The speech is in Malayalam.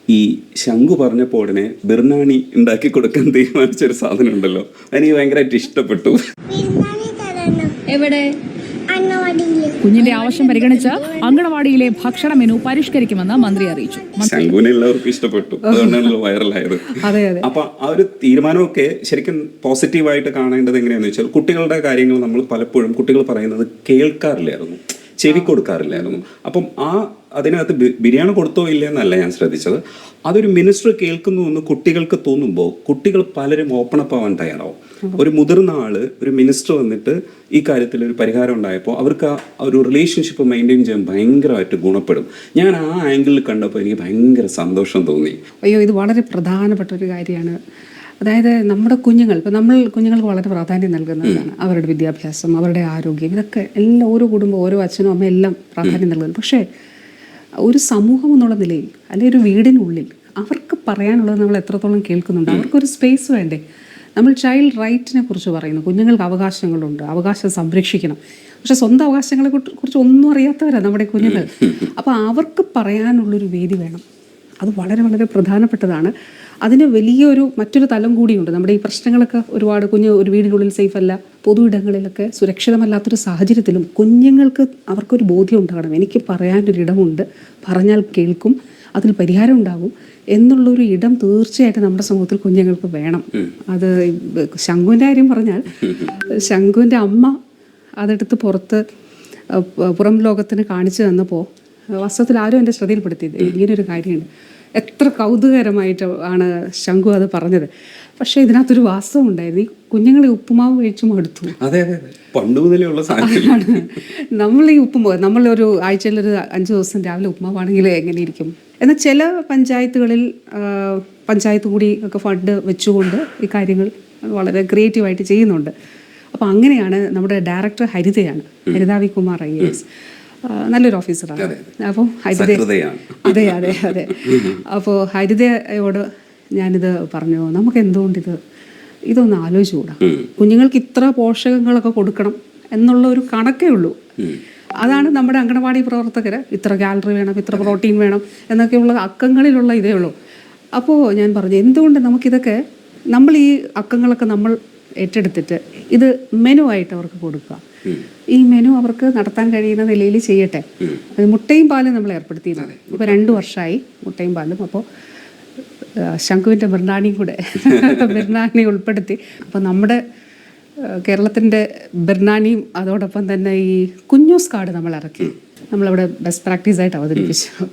ഈ ശംഖു പറഞ്ഞപ്പോൾ ഉടനെ ബിർനാണി ഉണ്ടാക്കി കൊടുക്കാൻ തീരുമാനിച്ചൊരു സാധനം ഉണ്ടല്ലോ, എനിക്ക് ഭയങ്കരമായിട്ട് ഇഷ്ടപ്പെട്ടു. എവിടെ? കുഞ്ഞിന്റെ ആവശ്യം പരിഗണിച്ച് അങ്കണവാടിയിലെ ഭക്ഷണ മെനു പരിഷ്കരിക്കുമെന്ന് മന്ത്രി അറിയിച്ചു. ശംഖുവിനെ എല്ലാവർക്കും ഇഷ്ടപ്പെട്ടു, അതുകൊണ്ടാണല്ലോ വൈറലായത്. അപ്പൊ ആ ഒരു തീരുമാനമൊക്കെ ശരിക്കും പോസിറ്റീവായിട്ട് കാണേണ്ടത് എങ്ങനെയാണെന്ന് വെച്ചാൽ, കുട്ടികളുടെ കാര്യങ്ങൾ നമ്മൾ പലപ്പോഴും കുട്ടികൾ പറയുന്നത് കേൾക്കാറില്ലായിരുന്നു, ചെവി കൊടുക്കാറില്ലായിരുന്നു. അപ്പം അതിനകത്ത് ബിരിയാണി കൊടുത്തോ ഇല്ല എന്നല്ല ഞാൻ ശ്രദ്ധിച്ചത്, അതൊരു മിനിസ്റ്റർ കേൾക്കുന്നു എന്ന് കുട്ടികൾക്ക് തോന്നുമ്പോൾ കുട്ടികൾ പലരും ഓപ്പൺ അപ്പ് ആവാൻ തയ്യാറാവും. ഒരു മുതിർന്ന ആള്, ഒരു മിനിസ്റ്റർ വന്നിട്ട് ഈ കാര്യത്തിൽ ഒരു പരിഹാരം ഉണ്ടായപ്പോൾ അവർക്ക് ആ ഒരു റിലേഷൻഷിപ്പ് മെയിൻറ്റെയിൻ ചെയ്യാൻ ഭയങ്കരമായിട്ട് ഗുണപ്പെടും. ഞാൻ ആ ആംഗിളിൽ കണ്ടപ്പോൾ എനിക്ക് ഭയങ്കര സന്തോഷം തോന്നി. അയ്യോ, ഇത് വളരെ പ്രധാനപ്പെട്ട ഒരു കാര്യമാണ്. അതായത് നമ്മുടെ കുഞ്ഞുങ്ങൾ, ഇപ്പം നമ്മൾ കുഞ്ഞുങ്ങൾക്ക് വളരെ പ്രാധാന്യം നൽകുന്നതാണ്. അവരുടെ വിദ്യാഭ്യാസം, അവരുടെ ആരോഗ്യം, ഇതൊക്കെ എല്ലാം ഓരോ കുടുംബം, ഓരോ അച്ഛനും അമ്മയും എല്ലാം പ്രാധാന്യം നൽകുന്നു. പക്ഷേ ഒരു സമൂഹം എന്നുള്ള നിലയിൽ, അല്ലെങ്കിൽ ഒരു വീടിനുള്ളിൽ അവർക്ക് പറയാനുള്ളത് നമ്മൾ എത്രത്തോളം കേൾക്കുന്നുണ്ട്? അവർക്കൊരു സ്പേസ് വേണ്ടേ? നമ്മൾ ചൈൽഡ് റൈറ്റിനെ കുറിച്ച് പറയുന്നു, കുഞ്ഞുങ്ങൾക്ക് അവകാശങ്ങളുണ്ട്, അവകാശം സംരക്ഷിക്കണം. പക്ഷെ സ്വന്തം അവകാശങ്ങളെ കുറിച്ച് ഒന്നും അറിയാത്തവരാണ് നമ്മുടെ കുഞ്ഞുങ്ങൾ. അപ്പോൾ അവർക്ക് പറയാനുള്ളൊരു വേദി വേണം. അത് വളരെ വളരെ പ്രധാനപ്പെട്ടതാണ്. അതിന് വലിയൊരു മറ്റൊരു തലം കൂടിയുണ്ട്. നമ്മുടെ ഈ പ്രശ്നങ്ങളൊക്കെ ഒരുപാട് ഒരു വീടിനുള്ളിൽ സേഫ് അല്ല, പൊതു ഇടങ്ങളിലൊക്കെ സുരക്ഷിതമല്ലാത്തൊരു സാഹചര്യത്തിലും കുഞ്ഞുങ്ങൾക്ക് അവർക്കൊരു ബോധ്യം ഉണ്ടാകണം, എനിക്ക് പറയാനൊരിടമുണ്ട്, പറഞ്ഞാൽ കേൾക്കും, അതിന് പരിഹാരം ഉണ്ടാകും എന്നുള്ളൊരു ഇടം തീർച്ചയായിട്ടും നമ്മുടെ സമൂഹത്തിൽ കുഞ്ഞുങ്ങൾക്ക് വേണം. അത് ശംഖുവിൻ്റെ കാര്യം പറഞ്ഞാൽ, ശംഖുവിൻ്റെ അമ്മ അതെടുത്ത് പുറം ലോകത്തിന് കാണിച്ചു തന്നപ്പോൾ വാസ്തവത്തിൽ ആരും എൻ്റെ ശ്രദ്ധയിൽപ്പെടുത്തിയത് ഇങ്ങനൊരു കാര്യമുണ്ട്. എത്ര കൗതുകകരമായിട്ട് ആണ് ശംഖു അത് പറഞ്ഞത്. പക്ഷേ ഇതിനകത്തൊരു വാസ്തവം ഉണ്ടായിരുന്നു. ഈ കുഞ്ഞുങ്ങൾ ഉപ്പുമാവ് കഴിച്ചു മടുത്തു. നമ്മൾ ഈ ഉപ്പുമാവ്, നമ്മളൊരു ആഴ്ചയിലൊരു 5 ദിവസം രാവിലെ ഉപ്പുമാവാണെങ്കിൽ എങ്ങനെ ഇരിക്കും? എന്നാൽ ചില പഞ്ചായത്തുകളിൽ പഞ്ചായത്ത് കൂടി ഒക്കെ ഫണ്ട് വെച്ചുകൊണ്ട് ഈ കാര്യങ്ങൾ വളരെ ക്രിയേറ്റീവായിട്ട് ചെയ്യുന്നുണ്ട്. അപ്പോൾ അങ്ങനെയാണ് നമ്മുടെ ഡയറക്ടർ ഹരിതയാണ്, ഹരിത വി കുമാർ IAS, നല്ലൊരു ഓഫീസറാണ്. അപ്പോൾ അതെ. അപ്പോൾ ഹരിതയോട് ഞാനിത് പറഞ്ഞു, നമുക്ക് എന്തുകൊണ്ട് ഇതൊന്ന് ആലോചിച്ചുകൂടാ? കുഞ്ഞുങ്ങൾക്ക് ഇത്ര പോഷകങ്ങളൊക്കെ കൊടുക്കണം എന്നുള്ള ഒരു കണക്കേ ഉള്ളൂ. അതാണ് നമ്മുടെ അങ്കണവാടി പ്രവർത്തകർ, ഇത്ര കാലറി വേണം, ഇത്ര പ്രോട്ടീൻ വേണം എന്നൊക്കെയുള്ള അക്കങ്ങളിലുള്ള ഇതേ ഉള്ളൂ. അപ്പോൾ ഞാൻ പറഞ്ഞു, എന്തുകൊണ്ട് നമുക്കിതൊക്കെ നമ്മൾ ഈ അക്കങ്ങളൊക്കെ നമ്മൾ ഏറ്റെടുത്തിട്ട് ഇത് മെനു ആയിട്ട് അവർക്ക് കൊടുക്കുക. ഈ മെനു അവർക്ക് നടത്താൻ കഴിയുന്ന നിലയിൽ ചെയ്യട്ടെ. മുട്ടയും പാലും നമ്മൾ ഏർപ്പെടുത്തിയിരുന്നത് ഇപ്പോൾ 2 വർഷമായി, മുട്ടയും പാലും. അപ്പോൾ ശംഖുവിൻ്റെ ബിർനാണിയും കൂടെ ബിർനാണി ഉൾപ്പെടുത്തി. അപ്പോൾ നമ്മുടെ കേരളത്തിൻ്റെ ബിർനാണിയും അതോടൊപ്പം തന്നെ ഈ കുഞ്ഞൂസ് കാർഡ് നമ്മൾ ഇറക്കി, നമ്മളവിടെ ബെസ്റ്റ് പ്രാക്ടീസായിട്ട് അവതരിപ്പിച്ചു.